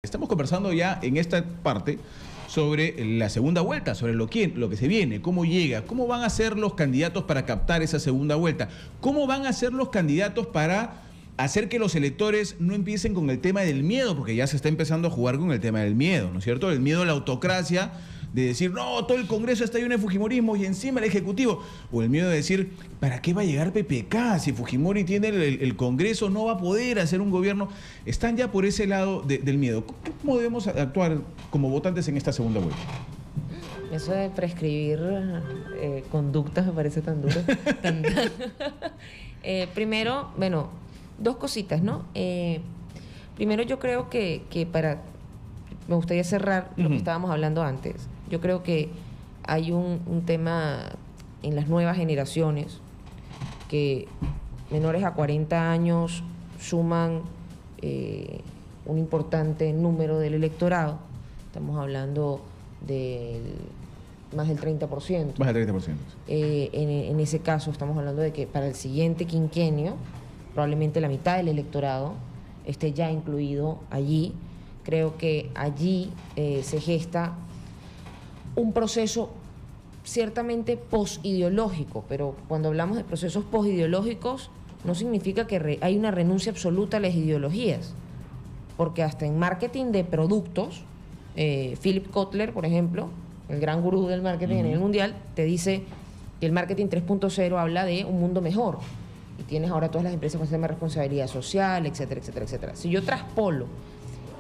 Estamos conversando ya en esta parte sobre la segunda vuelta, sobre lo que se viene, cómo llega, cómo van a ser los candidatos para captar esa segunda vuelta, cómo van a ser los candidatos para hacer que los electores no empiecen con el tema del miedo, porque ya se está empezando a jugar con el tema del miedo, ¿no es cierto? El miedo a la autocracia, de decir, no, todo el Congreso está lleno de Fujimorismo y encima el Ejecutivo. O el miedo de decir, ¿para qué va a llegar PPK? Si Fujimori tiene el Congreso, no va a poder hacer un gobierno. Están ya por ese lado del miedo. ¿Cómo debemos actuar como votantes en esta segunda vuelta? Eso de prescribir conductas me parece tan duro. Primero, bueno, dos cositas, ¿no? Primero yo creo que me gustaría cerrar lo que estábamos hablando antes. Yo creo que hay un tema en las nuevas generaciones que menores a 40 años suman un importante número del electorado. Estamos hablando de más del 30%. Más del 30%. En ese caso estamos hablando de que para el siguiente quinquenio probablemente la mitad del electorado esté ya incluido allí. Creo que allí se gesta un proceso ciertamente posideológico, pero cuando hablamos de procesos posideológicos no significa que hay una renuncia absoluta a las ideologías, porque hasta en marketing de productos, Philip Kotler, por ejemplo, el gran gurú del marketing a nivel mundial, te dice que el marketing 3.0 habla de un mundo mejor, y tienes ahora todas las empresas con sistema de responsabilidad social, etcétera, etcétera, etcétera. Si yo traspolo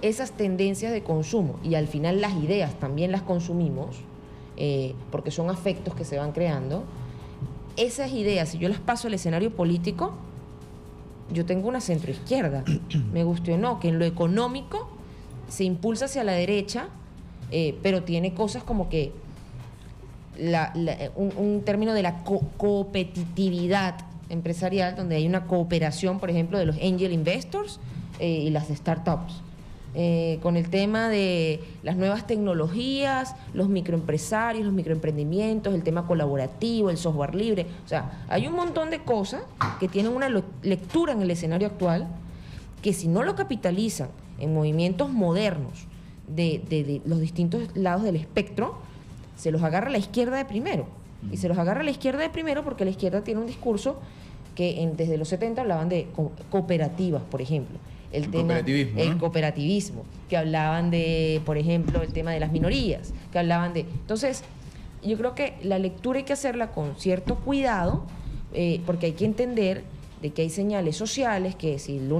esas tendencias de consumo y al final las ideas también las consumimos, porque son afectos que se van creando, esas ideas, si yo las paso al escenario político, yo tengo una centroizquierda, me guste o no, que en lo económico se impulsa hacia la derecha, pero tiene cosas como que un término de la competitividad empresarial, donde hay una cooperación, por ejemplo, de los angel investors y las startups. Con el tema de las nuevas tecnologías, los microempresarios, los microemprendimientos, el tema colaborativo, el software libre. O sea, hay un montón de cosas que tienen una lectura en el escenario actual que si no lo capitalizan en movimientos modernos de los distintos lados del espectro, se los agarra la izquierda de primero. Y se los agarra la izquierda de primero porque la izquierda tiene un discurso que desde los 70 hablaban de cooperativas, por ejemplo. El cooperativismo, que hablaban de, por ejemplo, el tema de las minorías, que hablaban de... Entonces, yo creo que la lectura hay que hacerla con cierto cuidado, porque hay que entender de que hay señales sociales que si la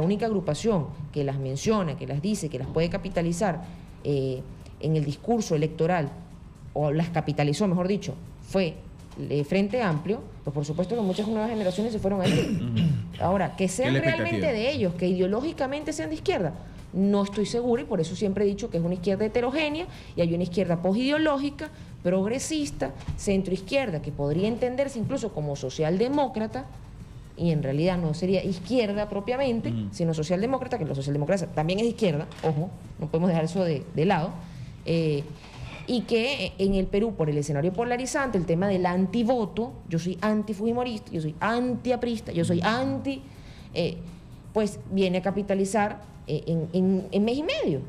única agrupación que las menciona, que las dice, que las puede capitalizar en el discurso electoral, o las capitalizó, mejor dicho, fue Frente Amplio, pues por supuesto que muchas nuevas generaciones se fueron ahí. Ahora, que sean realmente de ellos, que ideológicamente sean de izquierda, no estoy segura, y por eso siempre he dicho que es una izquierda heterogénea y hay una izquierda posideológica, progresista, centroizquierda, que podría entenderse incluso como socialdemócrata, y en realidad no sería izquierda propiamente, sino socialdemócrata, que la socialdemocracia también es de izquierda, ojo, no podemos dejar eso de lado, y que en el Perú, por el escenario polarizante, el tema del antivoto, yo soy antifujimorista, yo soy antiaprista, yo soy anti, pues viene a capitalizar en mes y medio,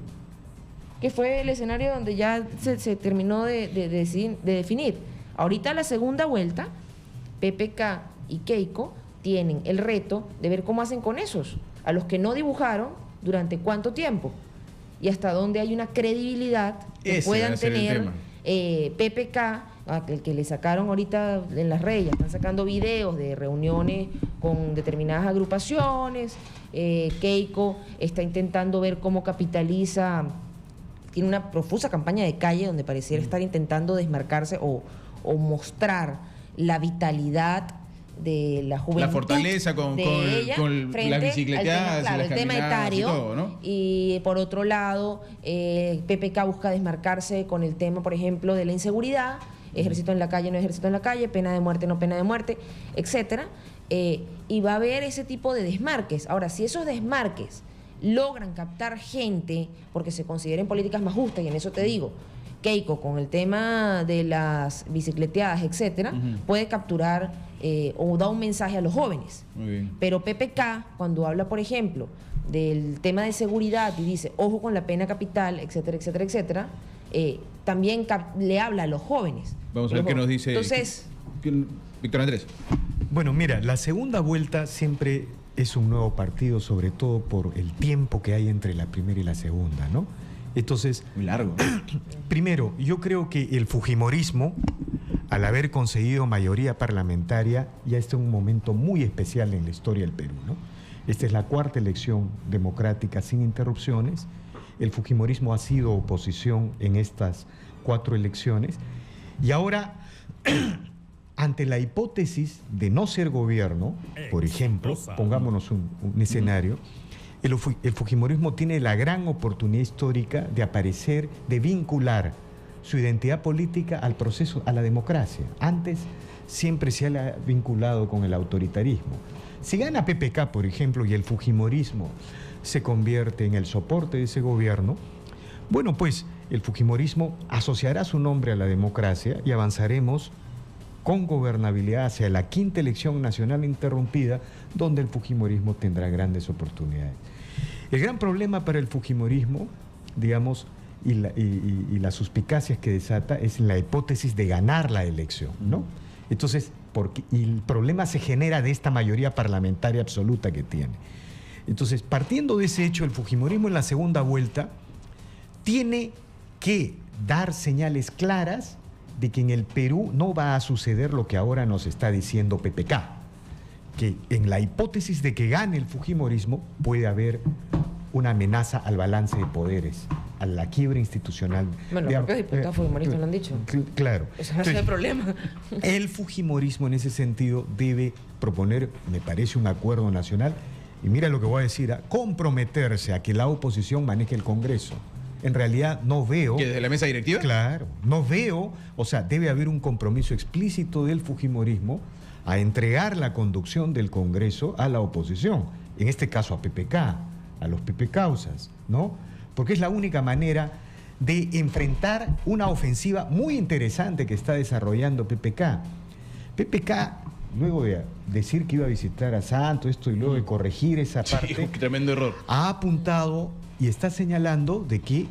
que fue el escenario donde ya se terminó de definir. Ahorita la segunda vuelta, PPK y Keiko tienen el reto de ver cómo hacen con esos, a los que no dibujaron durante cuánto tiempo, y hasta dónde hay una credibilidad que puedan tener PPK, el que le sacaron ahorita en las redes, están sacando videos de reuniones con determinadas agrupaciones, Keiko está intentando ver cómo capitaliza, tiene una profusa campaña de calle donde pareciera estar intentando desmarcarse o mostrar la vitalidad de la juventud, la fortaleza con las bicicletas, claro, las el tema etario, y todo, ¿no? Y por otro lado, PPK busca desmarcarse con el tema, por ejemplo, de la inseguridad, ejército en la calle, no ejército en la calle, pena de muerte, no pena de muerte, etcétera, y va a haber ese tipo de desmarques. Ahora, si esos desmarques logran captar gente porque se consideren políticas más justas, y en eso te digo, Keiko, con el tema de las bicicleteadas, etcétera, puede capturar o da un mensaje a los jóvenes. Muy bien. Pero PPK, cuando habla, por ejemplo, del tema de seguridad y dice, ojo con la pena capital, etcétera, etcétera, etcétera, también le habla a los jóvenes. Vamos a ver qué nos dice. Entonces, Víctor Andrés. Bueno, mira, la segunda vuelta siempre es un nuevo partido, sobre todo por el tiempo que hay entre la primera y la segunda, ¿no? Entonces, muy largo. Primero, yo creo que el fujimorismo, al haber conseguido mayoría parlamentaria, ya está en un momento muy especial en la historia del Perú, ¿no? Esta es la cuarta elección democrática sin interrupciones. El fujimorismo ha sido oposición en estas 4 elecciones. Y ahora, ante la hipótesis de no ser gobierno, por ejemplo, pongámonos un escenario, el fujimorismo tiene la gran oportunidad histórica de aparecer, de vincular su identidad política al proceso, a la democracia. Antes siempre se ha vinculado con el autoritarismo. Si gana PPK, por ejemplo, y el fujimorismo se convierte en el soporte de ese gobierno, bueno, pues el fujimorismo asociará su nombre a la democracia y avanzaremos con gobernabilidad hacia la 5ª elección nacional interrumpida, donde el fujimorismo tendrá grandes oportunidades. El gran problema para el fujimorismo, digamos, y las suspicacias que desata es la hipótesis de ganar la elección, ¿no? Entonces, y el problema se genera de esta mayoría parlamentaria absoluta que tiene. Entonces, partiendo de ese hecho, el fujimorismo en la segunda vuelta tiene que dar señales claras de que en el Perú no va a suceder lo que ahora nos está diciendo PPK, que en la hipótesis de que gane el fujimorismo puede haber una amenaza al balance de poderes, a la quiebra institucional. Bueno, los propios diputados fujimoristas lo han dicho. Claro. Eso no es el problema. El fujimorismo en ese sentido debe proponer, me parece, un acuerdo nacional, y mira lo que voy a decir, comprometerse a que la oposición maneje el Congreso. En realidad no veo... ¿Que desde la mesa directiva? Claro, no veo, o sea, debe haber un compromiso explícito del fujimorismo a entregar la conducción del Congreso a la oposición, en este caso a PPK, a los PPCausas, ¿no? Porque es la única manera de enfrentar una ofensiva muy interesante que está desarrollando PPK. PPK, luego de decir que iba a visitar a Santos, esto y luego de corregir esa parte, sí, tremendo error, ha apuntado y está señalando de que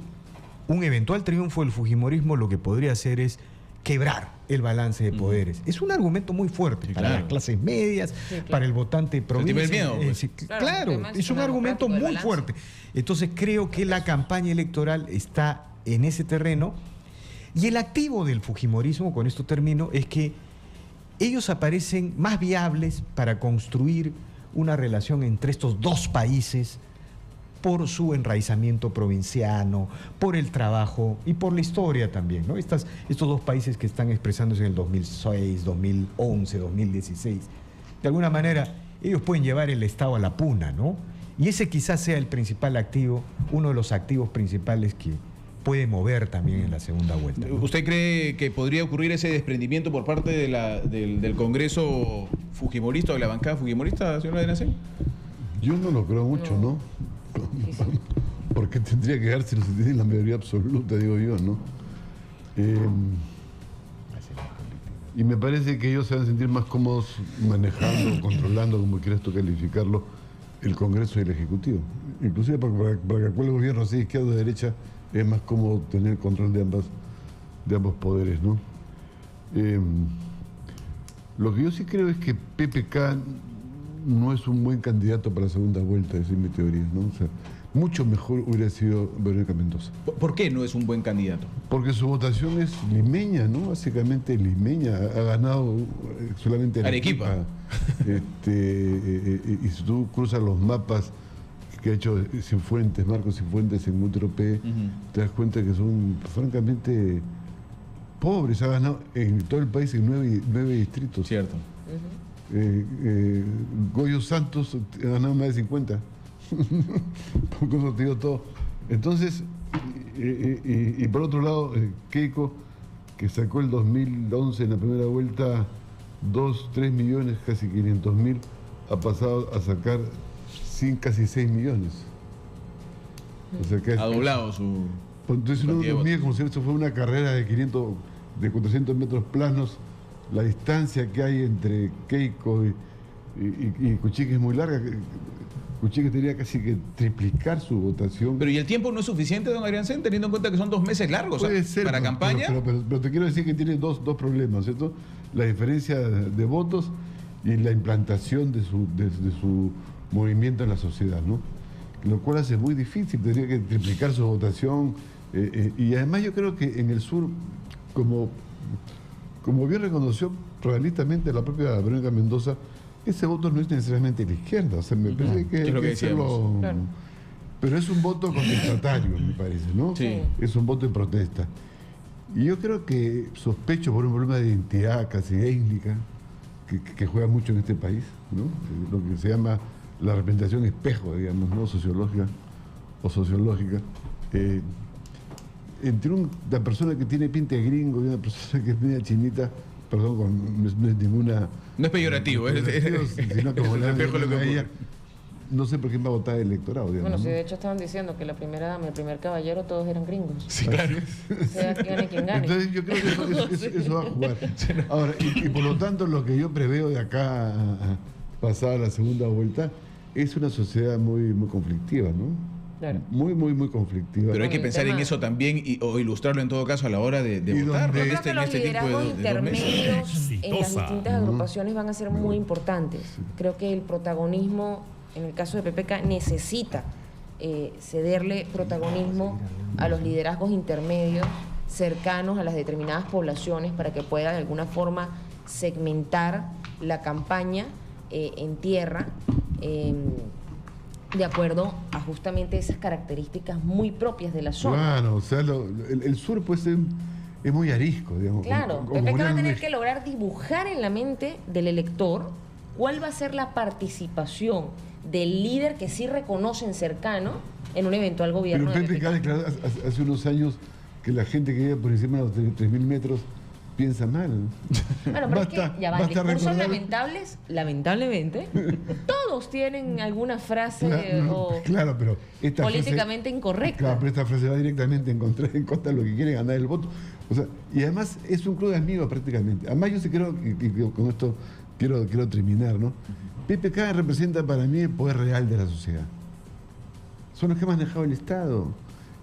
un eventual triunfo del fujimorismo lo que podría hacer es quebrar el balance de poderes. Es un argumento muy fuerte para las clases medias, para el votante provincia. El miedo, pues. Claro, es un argumento muy fuerte. Entonces creo que la campaña electoral está en ese terreno, y el activo del fujimorismo, con esto termino, es que ellos aparecen más viables para construir una relación entre estos dos países por su enraizamiento provinciano, por el trabajo y por la historia también, ¿no? Estos dos países que están expresándose en el 2006, 2011, 2016. De alguna manera, ellos pueden llevar el Estado a la puna, ¿no? Y ese quizás sea el principal activo, uno de los activos principales que puede mover también en la segunda vuelta, ¿no? ¿Usted cree que podría ocurrir ese desprendimiento por parte del Congreso fujimorista o de la bancada fujimorista, señor Ladenacén? Yo no lo creo mucho, ¿no? Porque tendría que darse si tienen la mayoría absoluta, digo yo, ¿no? Y me parece que ellos se van a sentir más cómodos manejando, controlando, como quieras tú calificarlo, el Congreso y el Ejecutivo. Inclusive para que el gobierno sea izquierda o derecha, es más cómodo tener control de ambos poderes, ¿no? Lo que yo sí creo es que PPK no es un buen candidato para la segunda vuelta, esa es mi teoría, ¿no? O sea, mucho mejor hubiera sido Verónica Mendoza. ¿Por qué no es un buen candidato? Porque su votación es limeña, ¿no? Básicamente limeña. Ha ganado solamente en Arequipa. Y si tú cruzas los mapas que ha hecho Cifuentes, Marcos Cifuentes en Utropé, te das cuenta que son francamente pobres. Ha ganado en todo el país en 9 distritos. Cierto. Goyo Santos ha ganado más de 50. Con eso te digo todo. Entonces, y por otro lado, Keiko, que sacó el 2011 en la primera vuelta 3 millones, casi 500.000, ha pasado a sacar casi 6 millones. O sea que ha doblado su... Entonces uno mide como si esto fuera una carrera de 400 metros planos. La distancia que hay entre Keiko y Kuczynski es muy larga. escuché que tenía casi que triplicar su votación. Pero ¿y el tiempo no es suficiente, don Adrián Sen, teniendo en cuenta que son 2 meses largos Puede ser, para campaña? Pero te quiero decir que tiene dos problemas, ¿cierto? La diferencia de votos y la implantación de su movimiento en la sociedad, ¿no? Lo cual hace muy difícil, tendría que triplicar su votación. Y además yo creo que en el sur, como bien reconoció realistamente la propia Verónica Mendoza, ese voto no es necesariamente de la izquierda. O sea, me parece que es lo que hay hacerlo. Claro. Pero es un voto contestatario, me parece, ¿no? Sí. Es un voto de protesta. Y yo creo que sospecho por un problema de identidad casi étnica que juega mucho en este país, ¿no? Lo que se llama la representación espejo, digamos, ¿no? Sociológica o sociológica. Entre una persona que tiene pinta de gringo y una persona que es media chinita, perdón, no es ninguna... No es peyorativo, sino como es la espejo lo que ocurre. ella, no sé por quién va a votar el electorado, digamos. Bueno, sí, ¿no? de hecho estaban diciendo que la primera dama y el primer caballero todos eran gringos. Sí, claro. Sea quien gane. Entonces yo creo que eso va a jugar. Ahora, y por lo tanto lo que yo preveo de acá a pasada la segunda vuelta es una sociedad muy conflictiva, ¿no? Claro. Muy conflictiva. Pero hay que el pensar en tema- eso también o ilustrarlo en todo caso a la hora de Y votar. donde- ¿no? Yo creo que los tipo liderazgos de 2 meses. intermedios en las Exitosa. distintas agrupaciones van a ser muy importantes. Creo que el protagonismo, en el caso de PPK, necesita cederle protagonismo a los liderazgos intermedios cercanos a las determinadas poblaciones para que pueda de alguna forma segmentar la campaña en tierra de acuerdo a justamente esas características muy propias de la zona. Claro, o sea, el sur pues es muy arisco, digamos. Claro, como PPK va a una tener mez- que lograr dibujar en la mente del elector cuál va a ser la participación del líder que sí reconocen cercano en un eventual gobierno Pero de PPK PPK. declaró hace unos años que la gente que vive por encima de los 3.000 metros piensa mal. Bueno, pero es que ya van, basta discursos recordar- lamentablemente, todos tienen alguna frase o Claro, pero esta políticamente incorrecta. Claro, pero esta frase va directamente en contra de lo que quiere ganar el voto. O sea, y además es un club de amigos prácticamente. Además yo sí creo, y con esto quiero terminar, ¿no? PPK representa para mí el poder real de la sociedad. Son los que han manejado el Estado.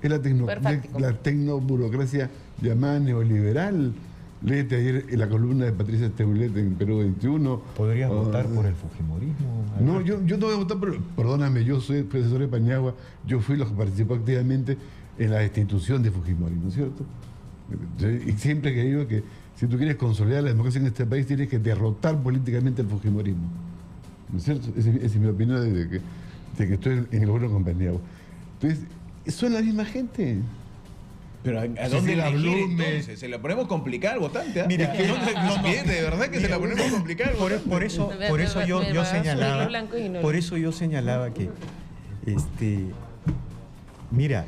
Es Perfecto. la tecnoburocracia llamada neoliberal. Léete ayer en la columna de Patricia Teulet en Perú 21. ¿Podrías Oh, votar por el fujimorismo? No, Alberto? yo no voy a votar, pero perdóname, yo soy profesor de Paniagua, yo fui los que participó activamente en la destitución de Fujimori, ¿no es cierto? Y siempre que digo que si tú quieres consolidar la democracia en este país, tienes que derrotar políticamente el Fujimorismo, ¿no es cierto? Esa es mi opinión de que estoy en el gobierno con Paniagua. Entonces, son la misma gente. Pero ¿a Sí, dónde sí, la elegir Blume. entonces? Se la ponemos complicada al votante. ¿Ah? Mira, Es que de verdad que se la ponemos complicada al votante. Por eso Me yo va a subir señalaba, los blancos y no- por eso yo señalaba que, mira,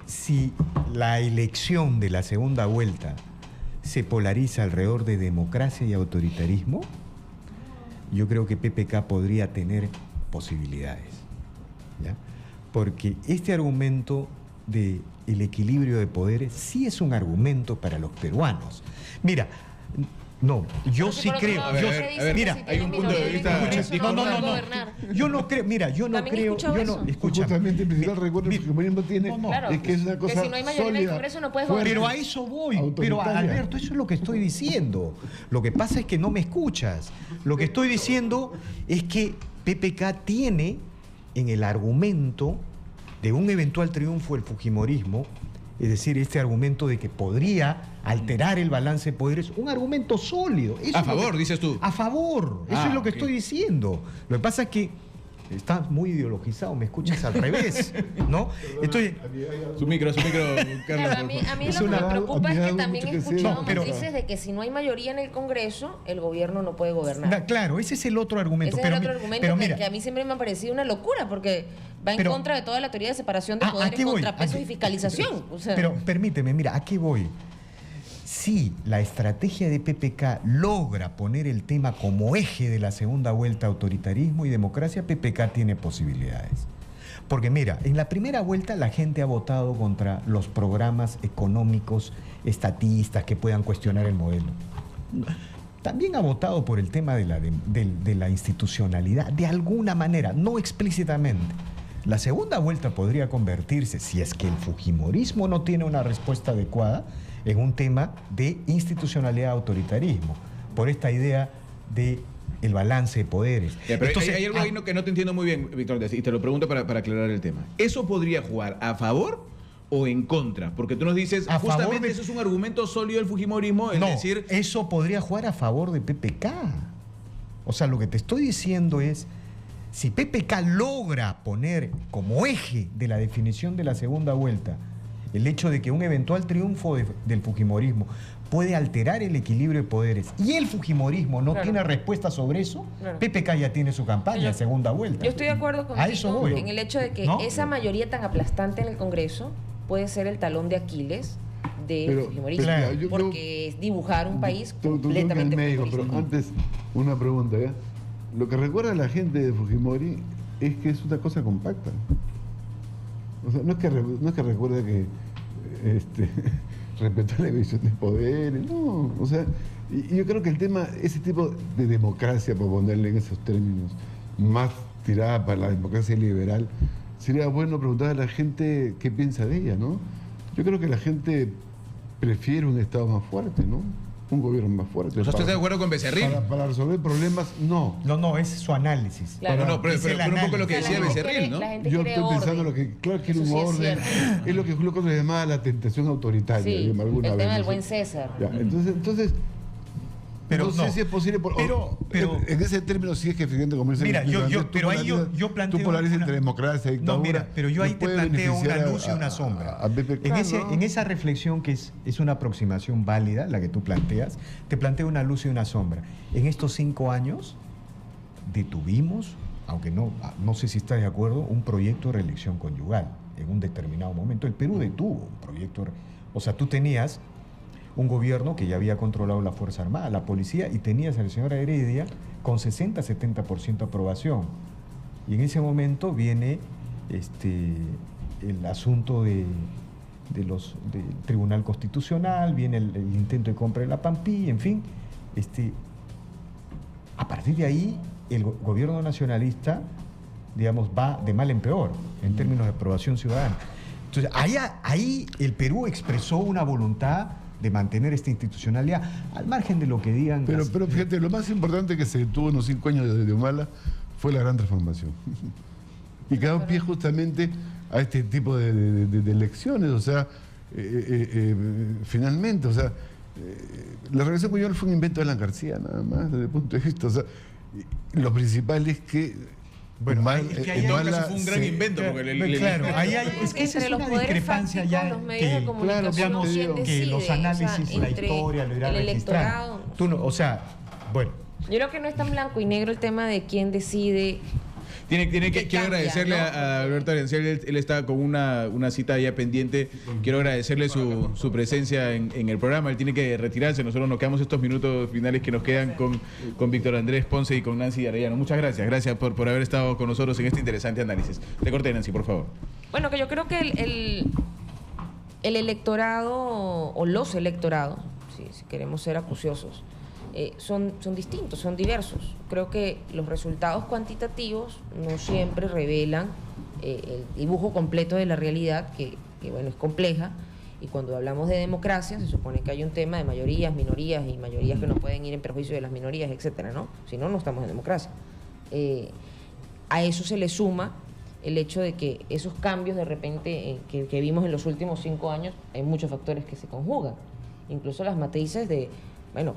si la elección de la segunda vuelta se polariza alrededor de democracia y autoritarismo, yo creo que PPK podría tener posibilidades, ¿ya? Porque este argumento de el equilibrio de poderes sí es un argumento para los peruanos. Mira, no, yo Pero sí por otro creo. lado, A ver, yo- a ver, siempre a ver, dicen mira, que si hay un tienen punto de minoría en vista el Congreso no, no, pueden no, gobernar. yo no creo, mira, yo no También he creo, escuchado yo eso. no, escúchame. Justamente el principal recuerdo que el Fujimorismo tiene Claro, es que es una cosa que si no hay mayoría en el sólida, Congreso no puedes fuerte. Pero a eso voy. Pero Autoritaria. Alberto, eso es lo que estoy diciendo. Lo que pasa es que no me escuchas. Lo que estoy diciendo es que PPK tiene en el argumento de un eventual triunfo del fujimorismo, es decir, este argumento de que podría alterar el balance de poderes, un argumento sólido. Eso A es lo favor, que- dices tú. A favor. Eso Ah, es lo que ok. estoy diciendo. Lo que pasa es que estás muy ideologizado, me escuchas al revés, ¿no? Entonces, Su micro, Claro, Carlos. a mí Es lo que una- me preocupa a mí es me que da también mucho he que sea. escuchado No, pero- matices de que si no hay mayoría en el Congreso, el gobierno no puede gobernar. claro, ese es el otro argumento. Ese es el otro mi- argumento pero que, mira, que a mí siempre me ha parecido una locura, porque va en Pero- contra de toda la teoría de separación de ¿a poderes, qué voy? contrapesos ¿A qué? y fiscalización. O sea, Pero permíteme, mira, ¿a qué voy? Si la estrategia de PPK logra poner el tema como eje de la segunda vuelta, autoritarismo y democracia, PPK tiene posibilidades. Porque mira, en la primera vuelta la gente ha votado contra los programas económicos estatistas que puedan cuestionar el modelo. también ha votado por el tema de la institucionalidad, de alguna manera, no explícitamente. La segunda vuelta podría convertirse, si es que el fujimorismo no tiene una respuesta adecuada, en un tema de institucionalidad, autoritarismo, por esta idea de el balance de poderes. Ya, pero entonces, hay algo ahí que no te entiendo muy bien, Víctor, y te lo pregunto para aclarar el tema. ¿Eso podría jugar a favor o en contra? Porque tú nos dices, justamente eso es un argumento sólido del fujimorismo, es decir... eso podría jugar a favor de PPK. O sea, lo que te estoy diciendo es, si PPK logra poner como eje de la definición de la segunda vuelta el hecho de que un eventual triunfo del fujimorismo puede alterar el equilibrio de poderes y el fujimorismo no tiene respuesta sobre eso, PPK ya tiene su campaña de segunda vuelta. Yo estoy de acuerdo contigo en el hecho de que esa mayoría tan aplastante en el Congreso puede ser el talón de Aquiles del fujimorismo, porque es dibujar un país completamente Pero antes, una pregunta, ¿ya? Lo que recuerda a la gente de Fujimori es que es una cosa compacta. O sea, no es que recuerde que respetar la división de poderes, no. O sea, y yo creo que el tema, ese tipo de democracia, por ponerle en esos términos, más tirada para la democracia liberal, sería bueno preguntar a la gente qué piensa de ella, ¿no? Yo creo que la gente prefiere un Estado más fuerte, ¿no? Un gobierno más fuerte. ¿No estás de acuerdo con Becerril? Para resolver problemas, no. No, es su análisis. Claro. Pero un poco lo que decía Becerril, ¿no? Yo estoy pensando lo que, claro, quiere un orden. Es lo que Julio Castro le llamaba la tentación autoritaria. Sí, alguna el vez, tema del buen César. Ya, entonces pero no sé si es posible. Pero en ese término, sí es que efectivamente, como dice mira, yo planteo. Tú polarizas entre democracia y dictadura. No, mira, pero yo ahí te planteo una luz y una sombra. En esa reflexión, que es una aproximación válida, la que tú planteas, te planteo una luz y una sombra. En estos 5 años detuvimos, aunque no sé si estás de acuerdo, un proyecto de reelección conyugal en un determinado momento. El Perú detuvo un proyecto. O sea, tú tenías un gobierno que ya había controlado la Fuerza Armada, la policía, y tenías a la señora Heredia con 60-70% de aprobación. Y en ese momento viene el asunto del Tribunal Constitucional, viene el intento de compra de la Pampilla, en fin. A partir de ahí, el gobierno nacionalista, digamos, va de mal en peor en términos de aprobación ciudadana. Entonces, ahí el Perú expresó una voluntad de mantener esta institucionalidad, al margen de lo que digan. Pero fíjate, lo más importante que se detuvo en los 5 años de Humala fue la gran transformación. Y quedó en pie justamente a este tipo de elecciones. O sea, finalmente, o sea, la revolución conyugal fue un invento de Alan García, nada más, desde el punto de vista. O sea, lo principal es que. Bueno, en todo caso fue un gran invento. Porque claro, es que esa es una discrepancia ya los medios de comunicación, que los análisis, la historia lo irá a registrar. O sea, bueno. Yo creo que no es tan blanco y negro el tema de quién decide. Quiero agradecerle a Alberto Arencial, él está con una cita ya pendiente. Quiero agradecerle su presencia en el programa. Él tiene que retirarse. Nosotros nos quedamos estos minutos finales que nos quedan con Víctor Andrés Ponce y con Nancy Arellano. Muchas gracias. Gracias por haber estado con nosotros en este interesante análisis. Te corté, Nancy, por favor. Bueno, que yo creo que el electorado o los electorados, si queremos ser acuciosos, son distintos, son diversos. Creo que los resultados cuantitativos no siempre revelan el dibujo completo de la realidad, que bueno, es compleja, y cuando hablamos de democracia se supone que hay un tema de mayorías, minorías y mayorías que no pueden ir en perjuicio de las minorías, etcétera, ¿no? Si no, no estamos en democracia. A eso se le suma el hecho de que esos cambios de repente que vimos en los últimos 5 años, hay muchos factores que se conjugan, incluso las matrices de, bueno,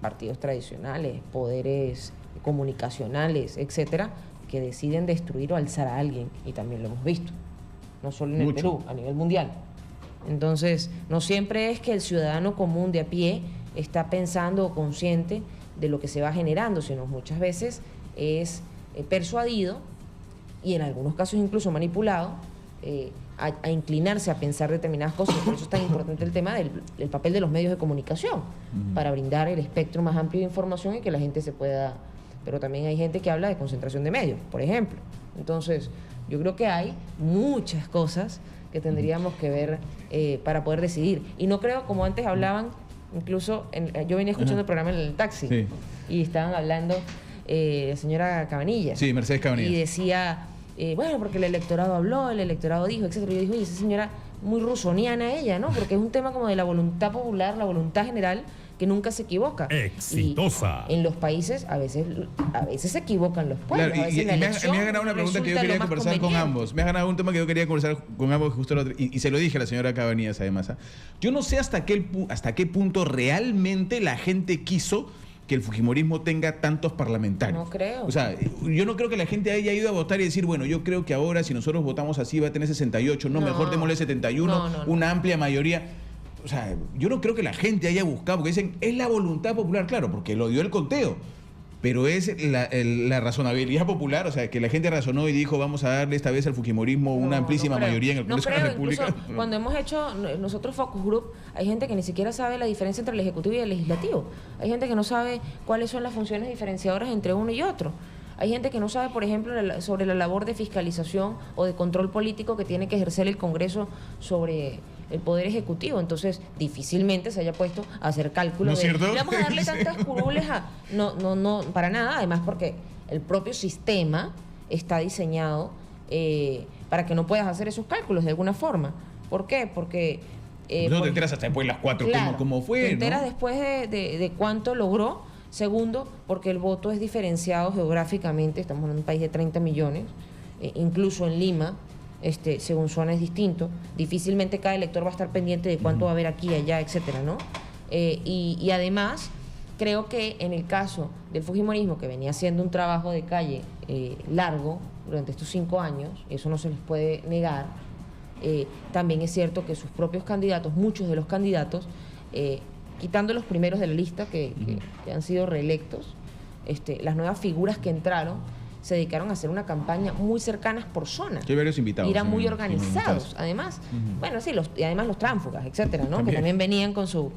partidos tradicionales, poderes comunicacionales, etcétera, que deciden destruir o alzar a alguien, y también lo hemos visto, no solo en el Perú, a nivel mundial. Entonces, no siempre es que el ciudadano común de a pie está pensando o consciente de lo que se va generando, sino muchas veces es persuadido y en algunos casos incluso manipulado a inclinarse a pensar determinadas cosas. Por eso es tan importante el tema del papel de los medios de comunicación, para brindar el espectro más amplio de información y que la gente se pueda... Pero también hay gente que habla de concentración de medios, por ejemplo. Entonces, yo creo que hay muchas cosas que tendríamos que ver para poder decidir. Y no creo, como antes hablaban, Incluso yo venía escuchando el programa en el taxi Sí. y estaban hablando la señora Cabanillas. Sí, Mercedes Cabanillas. Y decía, bueno, porque el electorado habló, el electorado dijo, etcétera. Y yo dije, oye, esa señora muy rusoniana ella, ¿no? Porque es un tema como de la voluntad popular, la voluntad general, que nunca se equivoca. Exitosa. Y en los países a veces se equivocan los pueblos. Claro, A veces y la me elección ha ganado una pregunta que yo resulta quería lo más conversar con conveniente. ambos. Me ha ganado un tema que yo quería conversar con ambos justo el otro, y se lo dije a la señora Cabanillas además. ¿Ah? Yo no sé hasta qué punto realmente la gente quiso que el fujimorismo tenga tantos parlamentarios. No creo. O sea, yo no creo que la gente haya ido a votar y decir, bueno, yo creo que ahora si nosotros votamos así va a tener 68, no, No. mejor démosle 71, No. una amplia mayoría. O sea, yo no creo que la gente haya buscado, porque dicen, es la voluntad popular, claro, porque lo dio el conteo, pero es la razonabilidad popular, o sea, que la gente razonó y dijo, vamos a darle esta vez al fujimorismo una amplísima creo. mayoría en el Congreso de la República. Incluso cuando hemos hecho nosotros Focus Group, hay gente que ni siquiera sabe la diferencia entre el Ejecutivo y el Legislativo. Hay gente que no sabe cuáles son las funciones diferenciadoras entre uno y otro. Hay gente que no sabe, por ejemplo, sobre la labor de fiscalización o de control político que tiene que ejercer el Congreso sobre el Poder Ejecutivo. Entonces, difícilmente se haya puesto a hacer cálculos ¿No es cierto? "Le vamos a darle tantas curules a...". No, para nada. Además, porque el propio sistema está diseñado para que no puedas hacer esos cálculos de alguna forma. ¿Por qué? Porque... no te enteras hasta después de las 4, claro, cómo fue, te enteras ¿no? después de cuánto logró. Segundo, porque el voto es diferenciado geográficamente. Estamos en un país de 30 millones. Incluso en Lima, según zona es distinto. Difícilmente cada elector va a estar pendiente de cuánto va a haber aquí, allá, etcétera, ¿no? Y además, creo que en el caso del fujimorismo, que venía haciendo un trabajo de calle largo durante estos 5 años, eso no se les puede negar, también es cierto que sus propios candidatos, muchos de los candidatos, quitando los primeros de la lista que han sido reelectos, las nuevas figuras que entraron se dedicaron a hacer una campaña muy cercanas por zona. Que hay varios invitados. Y eran muy en organizados, invitados. además. Bueno, sí, y además los tránsfugas, etcétera, ¿no? También. Que también venían con su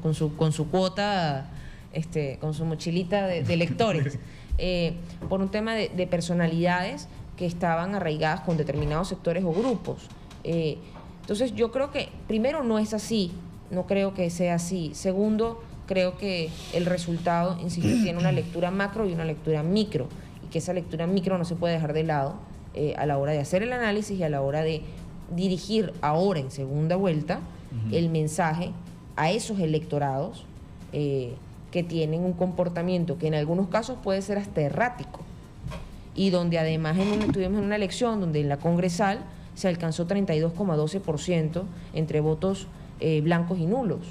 cuota, con su mochilita de electores. Por un tema de personalidades que estaban arraigadas con determinados sectores o grupos. Entonces, yo creo que, primero, no es así. No creo que sea así. Segundo, creo que el resultado, insisto, tiene una lectura macro y una lectura micro, y que esa lectura micro no se puede dejar de lado a la hora de hacer el análisis y a la hora de dirigir ahora en segunda vuelta el mensaje a esos electorados que tienen un comportamiento que en algunos casos puede ser hasta errático, y donde además estuvimos en una elección donde en la congresal se alcanzó 32,12% entre votos blancos y nulos,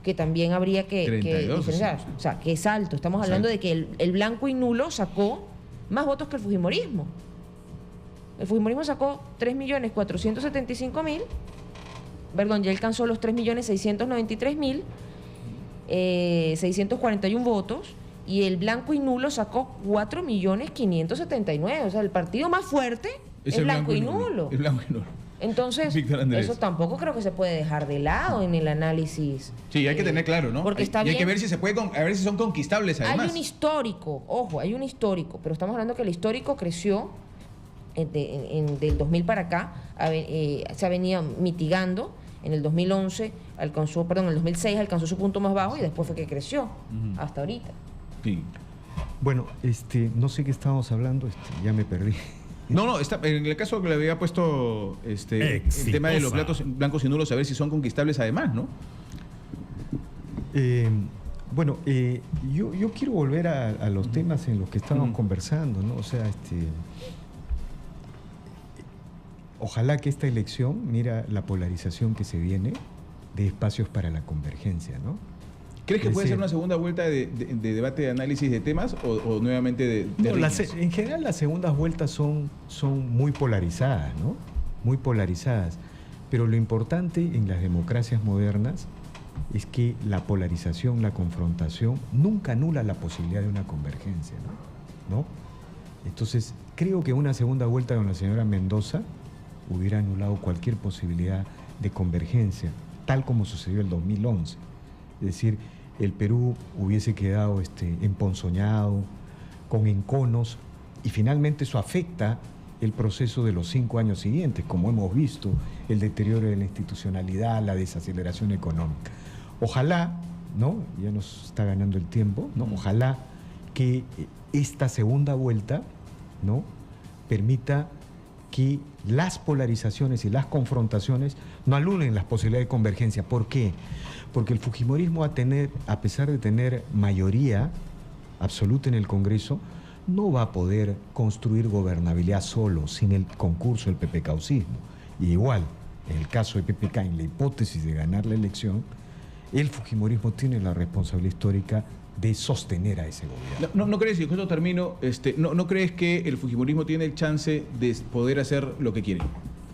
que también habría que 32, diferenciar. sí. O sea, que es alto. Estamos hablando de que el blanco y nulo sacó más votos que el fujimorismo. El fujimorismo sacó 3.475.000, perdón, ya alcanzó los 3.693.000, 641 votos, y el blanco y nulo sacó 4.579.000. O sea, el partido más fuerte es blanco y nulo. Es blanco y nulo. Entonces, Víctor Andrés. eso tampoco creo que se puede dejar de lado en el análisis. Sí, hay que tener claro, ¿no? Porque está y hay bien. que ver si se puede, a ver si son conquistables además. Hay un histórico, ojo, hay un histórico, pero estamos hablando que el histórico creció del 2000 para acá, se ha venido mitigando. En el 2011 alcanzó, perdón, en el 2006 alcanzó su punto más bajo y después fue que creció hasta ahorita. Sí. Bueno, no sé qué estábamos hablando, ya me perdí. No, en el caso que le había puesto el tema de los platos blancos y nulos, a ver si son conquistables además, ¿no? Bueno, yo quiero volver a los temas en los que estábamos conversando, ¿no? O sea, ojalá que esta elección, mira la polarización que se viene, de espacios para la convergencia, ¿no? ¿Crees que Es puede ser decir, una segunda vuelta de debate, de análisis de temas o nuevamente de no, riñas? en general las segundas vueltas son muy polarizadas, ¿no? Muy polarizadas. Pero lo importante en las democracias modernas es que la polarización, la confrontación, nunca anula la posibilidad de una convergencia, ¿no? Entonces, creo que una segunda vuelta con la señora Mendoza hubiera anulado cualquier posibilidad de convergencia, tal como sucedió en el 2011. Es decir, el Perú hubiese quedado emponzoñado, con enconos, y finalmente eso afecta el proceso de los 5 años siguientes, como hemos visto, el deterioro de la institucionalidad, la desaceleración económica. Ojalá ¿no? Ya nos está ganando el tiempo, ¿no? Ojalá que esta segunda vuelta, ¿no?, permita que las polarizaciones y las confrontaciones no anulen las posibilidades de convergencia. ¿Por qué? Porque el fujimorismo a pesar de tener mayoría absoluta en el Congreso, no va a poder construir gobernabilidad solo, sin el concurso del PPK-usismo. Y igual, en el caso de PPK, en la hipótesis de ganar la elección, el fujimorismo tiene la responsabilidad histórica de sostener a ese gobierno. ¿No crees, y con esto termino, no crees que el fujimorismo tiene el chance de poder hacer lo que quiere?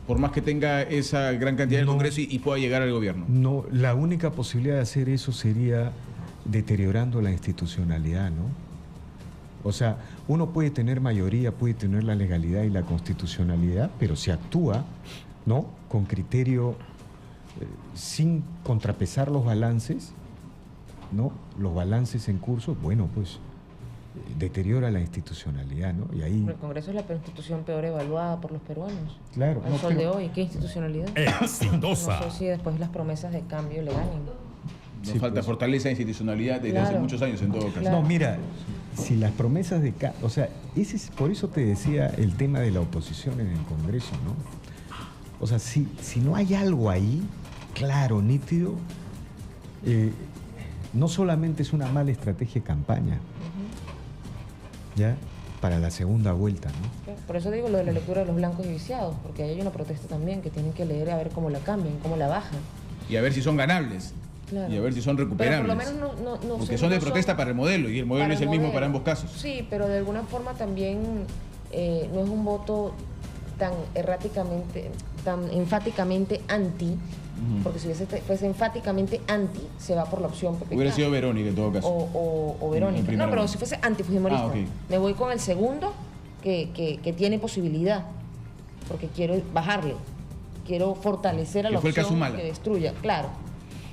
Por más que tenga esa gran cantidad en el Congreso y pueda llegar al gobierno. No, la única posibilidad de hacer eso sería deteriorando la institucionalidad, ¿no? O sea, uno puede tener mayoría, puede tener la legalidad y la constitucionalidad, pero si actúa, ¿no?, con criterio, sin contrapesar los balances, ¿no?, los balances en curso, bueno, pues deteriora la institucionalidad, ¿no? Y ahí... El Congreso es la institución peor evaluada por los peruanos. Claro. Al sol de hoy, ¿qué institucionalidad? Exitosa. No sé si después las promesas de cambio le ganen. Nos Sí, falta pues. fortaleza e institucionalidad desde hace muchos años en todo caso. Claro. No, mira, si las promesas de... O sea, por eso te decía el tema de la oposición en el Congreso, ¿no? O sea, si no hay algo ahí, claro, nítido, no solamente es una mala estrategia de campaña, ¿ya?, para la segunda vuelta, ¿no? Por eso digo lo de la lectura de los blancos y viciados, porque ahí hay una protesta también que tienen que leer a ver cómo la cambian, cómo la bajan. Y a ver si son ganables. Claro. Y a ver si son Pero recuperables. por lo menos no Porque son de protesta para el modelo y el modelo para es el el mismo modelo. para ambos casos. Sí, pero de alguna forma también no es un voto tan erráticamente, tan enfáticamente anti, porque si fuese enfáticamente anti, se va por la opción PPK. Hubiera sido Verónica en todo caso. O Verónica. primera No, pero vez. si fuese antifujimorista, Ah, ok. me voy con el segundo que tiene posibilidad, porque quiero bajarle, quiero fortalecer a Que la fue el caso opción Humala. que destruya, claro.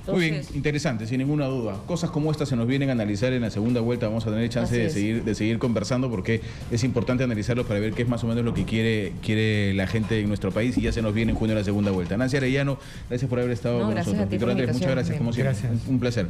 Muy bien, Entonces, interesante, sin ninguna duda. Cosas como estas se nos vienen a analizar en la segunda vuelta. Vamos a tener chance Así de seguir conversando porque es importante analizarlos para ver qué es más o menos lo que quiere la gente en nuestro país y ya se nos viene en junio la segunda vuelta. Nancy Arellano, gracias por haber estado con gracias nosotros. a ti por Víctor la Andrés, muchas invitación. gracias, como siempre. Gracias. Un placer.